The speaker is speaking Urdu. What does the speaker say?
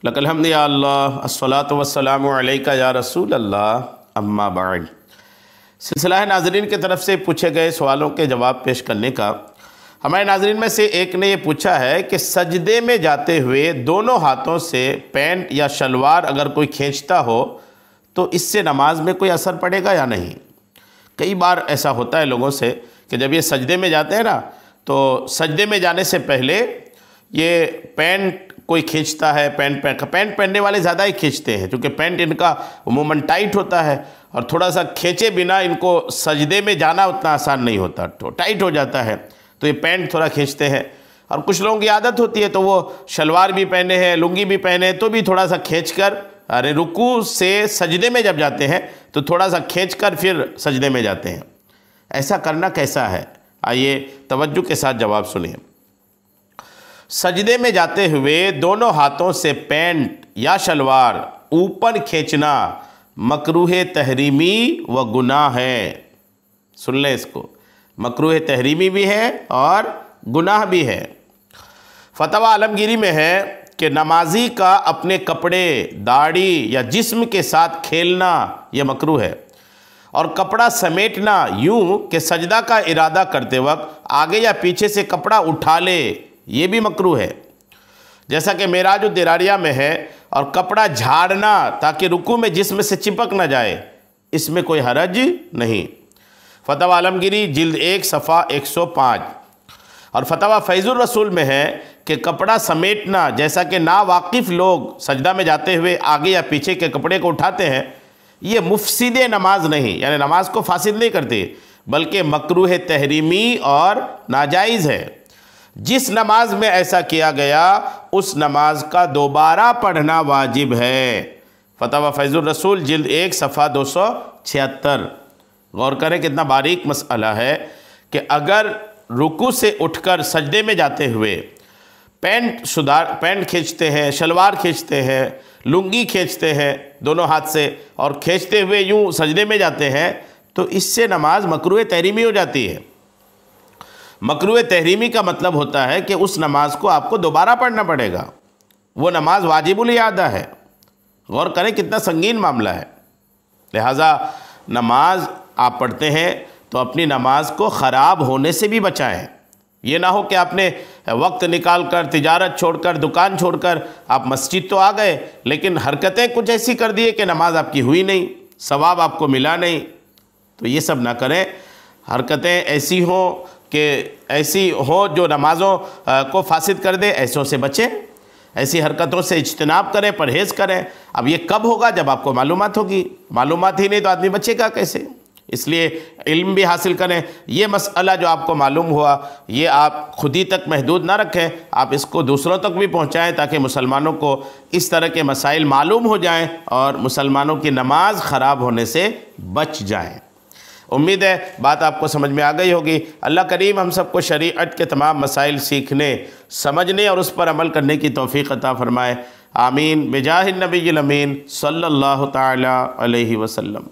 لک الحمد یا اللہ الصلاۃ والسلام علیک یا رسول اللہ اما بعد۔ سلسلہ ناظرین کی طرف سے پوچھے گئے سوالوں کے جواب پیش کرنے کا ہمارے ناظرین میں سے ایک نے یہ پوچھا ہے کہ سجدے میں جاتے ہوئے دونوں ہاتھوں سے پینٹ یا شلوار اگر کوئی کھینچتا ہو تو اس سے نماز میں کوئی اثر پڑے گا یا نہیں؟ کئی بار ایسا ہوتا ہے لوگوں سے کہ جب یہ سجدے میں جاتے ہیں نا تو سجدے میں جانے سے پہلے یہ پینٹ کوئی کھینچتا ہے، پینٹ پہننے والے زیادہ ہی کھینچتے ہیں کیونکہ پینٹ ان کا عموماً ٹائٹ ہوتا ہے اور تھوڑا سا کھینچے بنا ان کو سجدے میں جانا اتنا آسان نہیں ہوتا، تو ٹائٹ ہو جاتا ہے تو یہ پینٹ تھوڑا کھینچتے ہیں۔ اور کچھ لوگوں کی عادت ہوتی ہے تو وہ شلوار بھی پہنے ہیں، لنگی بھی پہنے تو بھی تھوڑا سا کھینچ کر رکوع سے سجدے میں جب جاتے ہیں تو تھوڑا سا کھینچ کر پھر سجدے میں جاتے ہیں۔ ایسا کرنا کیسا ہے؟ آئیے توجہ کے ساتھ جواب سنیں۔ سجدے میں جاتے ہوئے دونوں ہاتھوں سے پینٹ یا شلوار اوپر کھینچنا مکروہ تحریمی و گناہ ہے۔ سن لیں اس کو، مکروہ تحریمی بھی ہے اور گناہ بھی ہے۔ فتویٰ عالمگیری میں ہے کہ نمازی کا اپنے کپڑے، داڑھی یا جسم کے ساتھ کھیلنا یہ مکروہ ہے، اور کپڑا سمیٹنا یوں کہ سجدہ کا ارادہ کرتے وقت آگے یا پیچھے سے کپڑا اٹھا لے یہ بھی مکروہ ہے، جیسا کہ معراج الدراریہ میں ہے، اور کپڑا جھاڑنا تاکہ رکوع میں جسم سے چپک نہ جائے اس میں کوئی حرج نہیں۔ فتویٰ عالمگیری جلد 1 صفحہ 105۔ اور فتویٰ فیض الرسول میں ہے کہ کپڑا سمیٹنا جیسا کہ ناواقف لوگ سجدہ میں جاتے ہوئے آگے یا پیچھے کے کپڑے کو اٹھاتے ہیں یہ مفسد نماز نہیں، یعنی نماز کو فاسد نہیں کرتے بلکہ مکروہ تحریمی اور ناجائز ہے۔ جس نماز میں ایسا کیا گیا اس نماز کا دوبارہ پڑھنا واجب ہے۔ فتویٰ فیض الرسول جلد 1 صفحہ 276۔ غور کریں کتنا باریک مسئلہ ہے کہ اگر رکوع سے اٹھ کر سجدے میں جاتے ہوئے پینٹ کھینچتے ہیں، شلوار کھینچتے ہیں، لنگی کھینچتے ہیں دونوں ہاتھ سے اور کھینچتے ہوئے یوں سجدے میں جاتے ہیں تو اس سے نماز مکروہ تحریمی ہو جاتی ہے۔ مکروہ تحریمی کا مطلب ہوتا ہے کہ اس نماز کو آپ کو دوبارہ پڑھنا پڑے گا، وہ نماز واجب الاعادہ ہے۔ غور کریں کتنا سنگین معاملہ ہے۔ لہٰذا نماز آپ پڑھتے ہیں تو اپنی نماز کو خراب ہونے سے بھی بچائیں۔ یہ نہ ہو کہ آپ نے وقت نکال کر، تجارت چھوڑ کر، دکان چھوڑ کر آپ مسجد تو آ گئے لیکن حرکتیں کچھ ایسی کر دیے کہ نماز آپ کی ہوئی نہیں، ثواب آپ کو ملا نہیں۔ تو یہ سب نہ کریں، حرکتیں ایسی ہوں کہ ایسی ہو جو نمازوں کو فاسد کر دے، ایسوں سے بچیں، ایسی حرکتوں سے اجتناب کریں، پرہیز کریں۔ اب یہ کب ہوگا؟ جب آپ کو معلومات ہوگی، معلومات ہی نہیں تو آدمی بچے گا کیسے؟ اس لیے علم بھی حاصل کریں۔ یہ مسئلہ جو آپ کو معلوم ہوا یہ آپ خود ہی تک محدود نہ رکھیں، آپ اس کو دوسروں تک بھی پہنچائیں تاکہ مسلمانوں کو اس طرح کے مسائل معلوم ہو جائیں اور مسلمانوں کی نماز خراب ہونے سے بچ جائیں۔ امید ہے بات آپ کو سمجھ میں آ گئی ہوگی۔ اللہ کریم ہم سب کو شریعت کے تمام مسائل سیکھنے، سمجھنے اور اس پر عمل کرنے کی توفیق عطا فرمائے۔ آمین بجاہ النبی الامین صلی اللہ تعالی علیہ وسلم۔